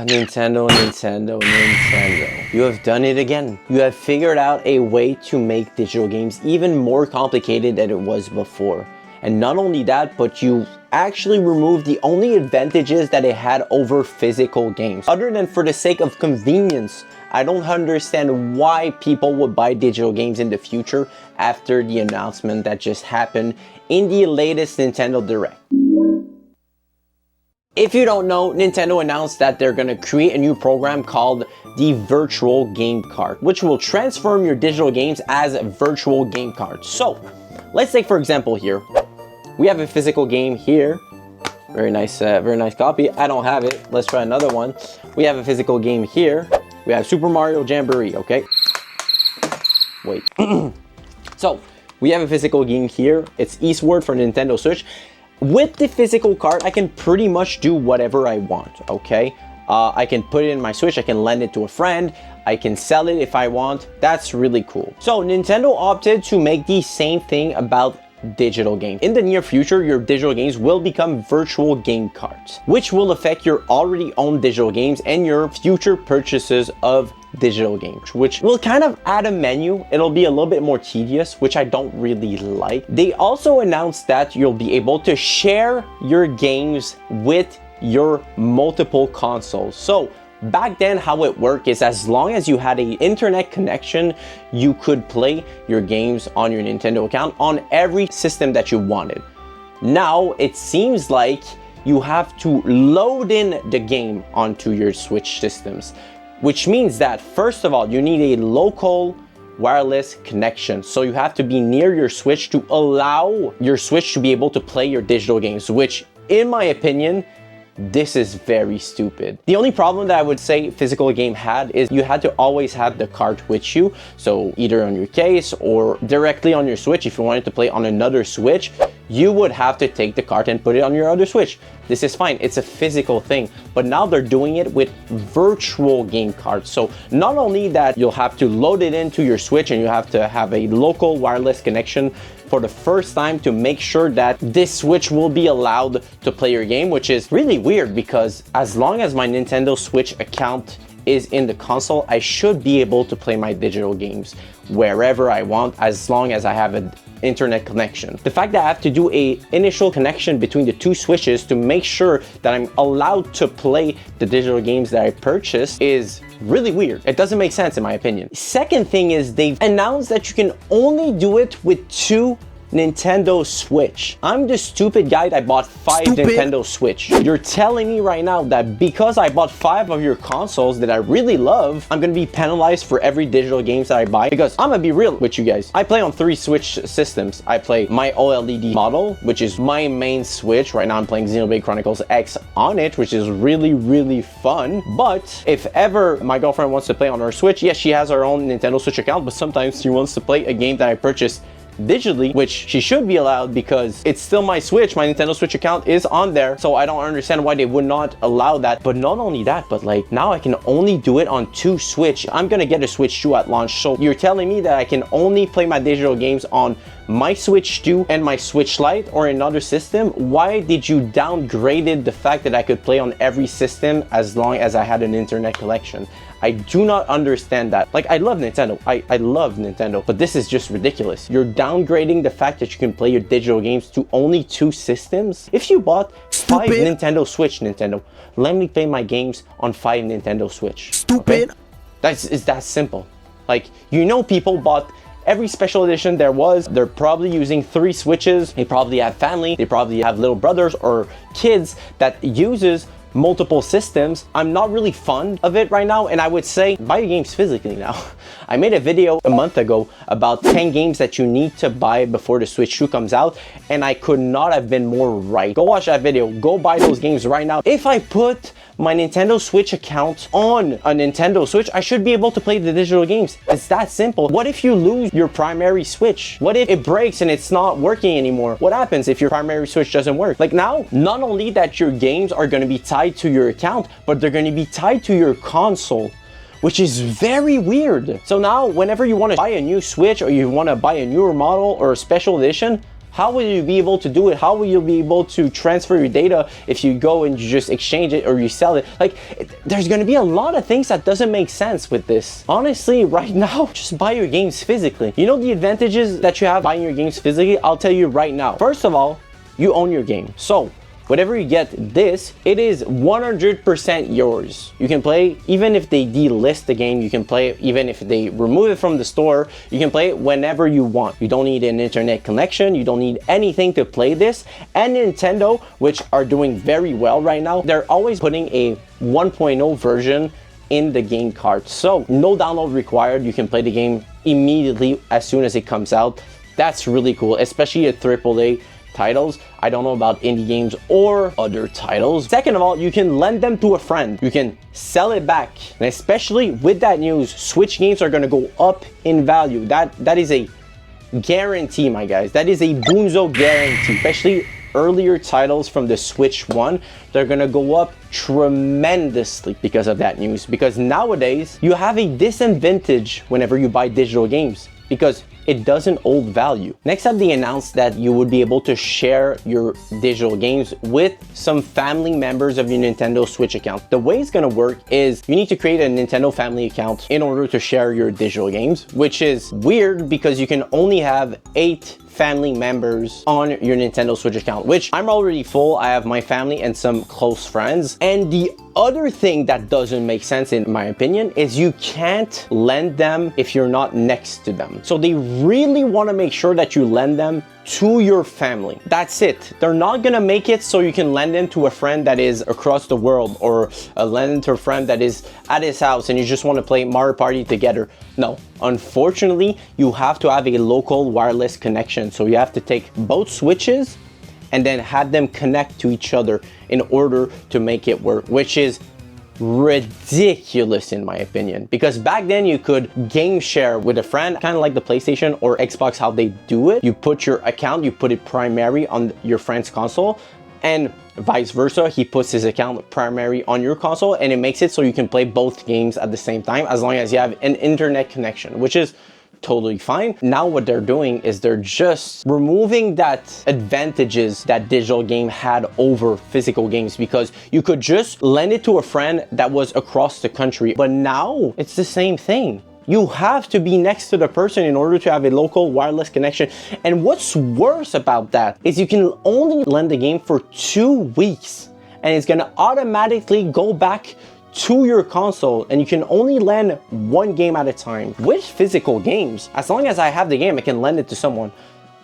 Nintendo. You have done it again. You have figured out a way to make digital games even more complicated than it was before. And not only that, but you actually removed the only advantages that it had over physical games. Other than for the sake of convenience, I don't understand why people would buy digital games in the future after the announcement that just happened in the latest Nintendo Direct. If you don't know, Nintendo announced that they're gonna create a new program called the Virtual Game Card, which will transform your digital games as virtual game cards. So, let's take for example here, we have a physical game here. Very nice copy. I don't have it. Let's try another one. We have a physical game here. We have Super Mario Jamboree, okay? Wait. So, we have a physical game here. It's Eastward for Nintendo Switch. With the physical card, I can pretty much do whatever I want, okay? I can put it in my Switch, I can lend it to a friend, I can sell it if I want. That's really cool. So Nintendo opted to make the same thing about digital games. In the near future, your digital games will become virtual game cards, which will affect your already owned digital games and your future purchases of digital games, which will kind of add a menu. It'll be a little bit more tedious, which I don't really like. They also announced that you'll be able to share your games with your multiple consoles. So back then, how it worked is as long as you had an internet connection, you could play your games on your Nintendo account on every system that you wanted. Now, it seems like you have to load in the game onto your Switch systems, which means that, first of all, you need a local wireless connection. So you have to be near your Switch to allow your Switch to be able to play your digital games, which, in my opinion, this is very stupid. The only problem that I would say physical game had is you had to always have the card with you. So either on your case or directly on your Switch. If you wanted to play on another Switch, you would have to take the card and put it on your other Switch. This is fine, it's a physical thing, but now they're doing it with virtual game cards. So not only that you'll have to load it into your Switch and you have to have a local wireless connection for the first time to make sure that this Switch will be allowed to play your game, which is really weird because as long as my Nintendo Switch account is in the console, I should be able to play my digital games wherever I want as long as I have an internet connection. The fact that I have to do a initial connection between the two Switches to make sure that I'm allowed to play the digital games that I purchased is really weird. It doesn't make sense in my opinion. Second thing is they've announced that you can only do it with two Nintendo Switch. I'm the stupid guy that bought 5 Nintendo Switch. You're telling me right now that because I bought 5 of your consoles that I really love, I'm gonna be penalized for every digital games that I buy? Because I'm gonna be real with you guys. I play on 3 Switch systems. I play my OLED model, which is my main Switch. Right now I'm playing Xenoblade Chronicles X on it, which is really fun. But if ever my girlfriend wants to play on her Switch, yes, she has her own Nintendo Switch account, but sometimes she wants to play a game that I purchased digitally, which she should be allowed because it's still my Switch. My Nintendo Switch account is on there, so I don't understand why they would not allow that. But not only that, but like now I can only do it on 2 Switch. I'm gonna get a Switch 2 at launch, so you're telling me that I can only play my digital games on my Switch 2 and my Switch Lite or another system? Why did you downgraded the fact that I could play on every system as long as I had an internet connection? I do not understand that. Like, I love Nintendo. I love Nintendo, but this is just ridiculous. You're downgrading the fact that you can play your digital games to only 2 systems? If you bought 5 Nintendo Switch, Nintendo, let me play my games on 5 Nintendo Switch. Stupid. Okay? It's that simple. Like, you know, people bought every special edition there was. They're probably using 3 Switches. They probably have family. They probably have little brothers or kids that uses multiple systems. I'm not really fond of it right now, and I would say buy your games physically now. I made a video a month ago about 10 games that you need to buy before the Switch 2 comes out, and I could not have been more right. Go watch that video. Go buy those games right now. If I put my Nintendo Switch account on a Nintendo Switch, I should be able to play the digital games. It's that simple. What if you lose your primary Switch? What if it breaks and it's not working anymore? What happens if your primary Switch doesn't work? Like now, not only that your games are going to be tied to your account, but they're going to be tied to your console, which is very weird. So now, whenever you want to buy a new Switch or you want to buy a newer model or a special edition, How will you be able to do it? How will you be able to transfer your data if you go and you just exchange it or you sell it? Like, there's gonna be a lot of things that doesn't make sense with this. Honestly, right now, just buy your games physically. You know the advantages that you have buying your games physically? I'll tell you right now. First of all, you own your game. So whatever you get this, it is 100% yours. You can play even if they delist the game, you can play it even if they remove it from the store, you can play it whenever you want. You don't need an internet connection, you don't need anything to play this. And Nintendo, which are doing very well right now, they're always putting a 1.0 version in the game cart. So no download required, you can play the game immediately as soon as it comes out. That's really cool, especially at AAA titles. I don't know about indie games or other titles. Second of all, you can lend them to a friend. You can sell it back. And especially with that news, Switch games are gonna go up in value. That is a guarantee, my guys. That is a bunzo guarantee. Especially earlier titles from the Switch 1, they're gonna go up tremendously because of that news. Because nowadays, you have a disadvantage whenever you buy digital games, because it doesn't hold value. Next up, they announced that you would be able to share your digital games with some family members of your Nintendo Switch account. The way it's gonna work is you need to create a Nintendo family account in order to share your digital games, which is weird because you can only have 8 family members on your Nintendo Switch account, which I'm already full. I have my family and some close friends. And the other thing that doesn't make sense, in my opinion, is you can't lend them if you're not next to them. So they really want to make sure that you lend them to your family. That's it. They're not gonna make it so you can lend them to a friend that is across the world, or lend them to a friend that is at his house and you just want to play Mario Party together. No, unfortunately, you have to have a local wireless connection. So you have to take both Switches and then have them connect to each other in order to make it work, which is ridiculous in my opinion. Because back then you could game share with a friend, kind of like the PlayStation or Xbox, how they do it. You put your account, you put it primary on your friend's console, and vice versa, he puts his account primary on your console, and it makes it so you can play both games at the same time as long as you have an internet connection, which is totally fine. Now what they're doing is they're just removing that advantages that digital game had over physical games, because you could just lend it to a friend that was across the country. But now it's the same thing. You have to be next to the person in order to have a local wireless connection. And what's worse about that is you can only lend the game for 2 weeks and it's gonna automatically go back to your console, and you can only lend 1 game at a time. With physical games, as long as I have the game, I can lend it to someone.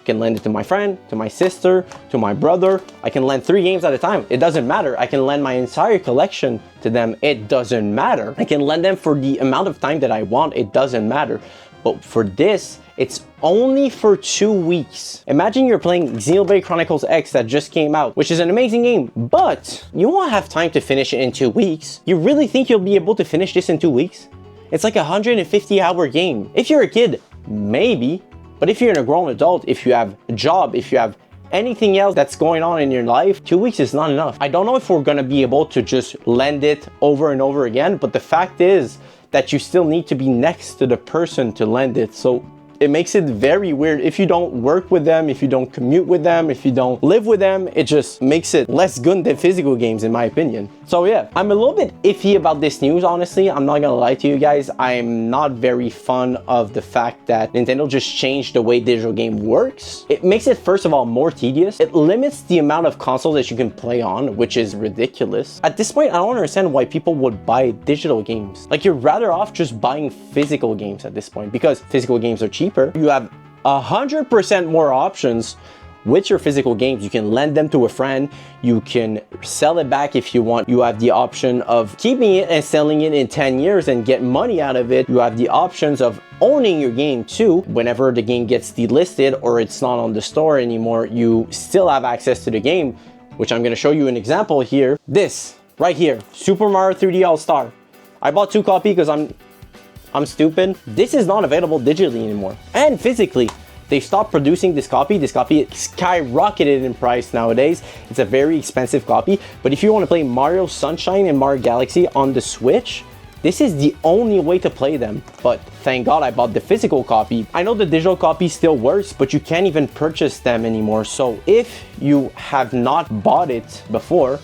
I can lend it to my friend, to my sister, to my brother. I can lend 3 games at a time. It doesn't matter. I can lend my entire collection to them. It doesn't matter. I can lend them for the amount of time that I want. It doesn't matter. But for this, it's only for 2 weeks. Imagine you're playing Xenoblade Chronicles X that just came out, which is an amazing game, but you won't have time to finish it in 2 weeks. You really think you'll be able to finish this in 2 weeks? It's like a 150-hour game. If you're a kid, maybe, but if you're a grown adult, if you have a job, if you have anything else that's going on in your life, 2 weeks is not enough. I don't know if we're gonna be able to just lend it over and over again, but the fact is that you still need to be next to the person to lend it. So it makes it very weird. If you don't work with them, if you don't commute with them, if you don't live with them, it just makes it less good than physical games in my opinion. So yeah, I'm a little bit iffy about this news, honestly. I'm not gonna lie to you guys. I'm not very fond of the fact that Nintendo just changed the way digital game works. It makes it, first of all, more tedious. It limits the amount of consoles that you can play on, which is ridiculous. At this point, I don't understand why people would buy digital games. Like, you're rather off just buying physical games at this point, because physical games are cheaper. You have 100% more options with your physical games. You can lend them to a friend, you can sell it back if you want. You have the option of keeping it and selling it in 10 years and get money out of it. You have the options of owning your game too. Whenever the game gets delisted or it's not on the store anymore, you still have access to the game, which I'm going to show you an example here. This right here, Super Mario 3D All-Star. I bought 2 copies because I'm stupid. This is not available digitally anymore. And physically, they stopped producing this copy. This copy skyrocketed in price nowadays. It's a very expensive copy. But if you want to play Mario Sunshine and Mario Galaxy on the Switch, this is the only way to play them. But thank God I bought the physical copy. I know the digital copy still works, but you can't even purchase them anymore. So if you have not bought it before,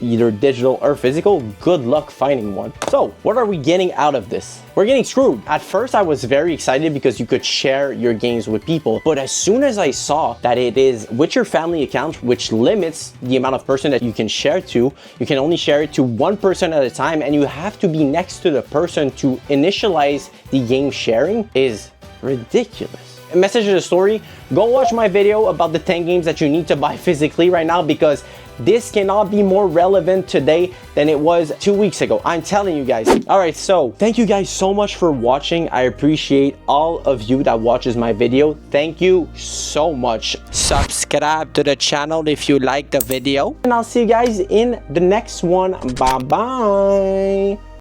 either digital or physical, good luck finding one. So what are we getting out of this? We're getting screwed. At first I was very excited because you could share your games with people, but as soon as I saw that it is with your family account, which limits the amount of person that you can share to, you can only share it to one person at a time, and you have to be next to the person to initialize the game sharing, is ridiculous. A message to the story, go watch my video about the 10 games that you need to buy physically right now, because this cannot be more relevant today than it was 2 weeks ago. I'm telling you guys. All right, so thank you guys so much for watching. I appreciate all of you that watches my video. Thank you so much. Subscribe to the channel if you like the video, and I'll see you guys in the next one. Bye bye.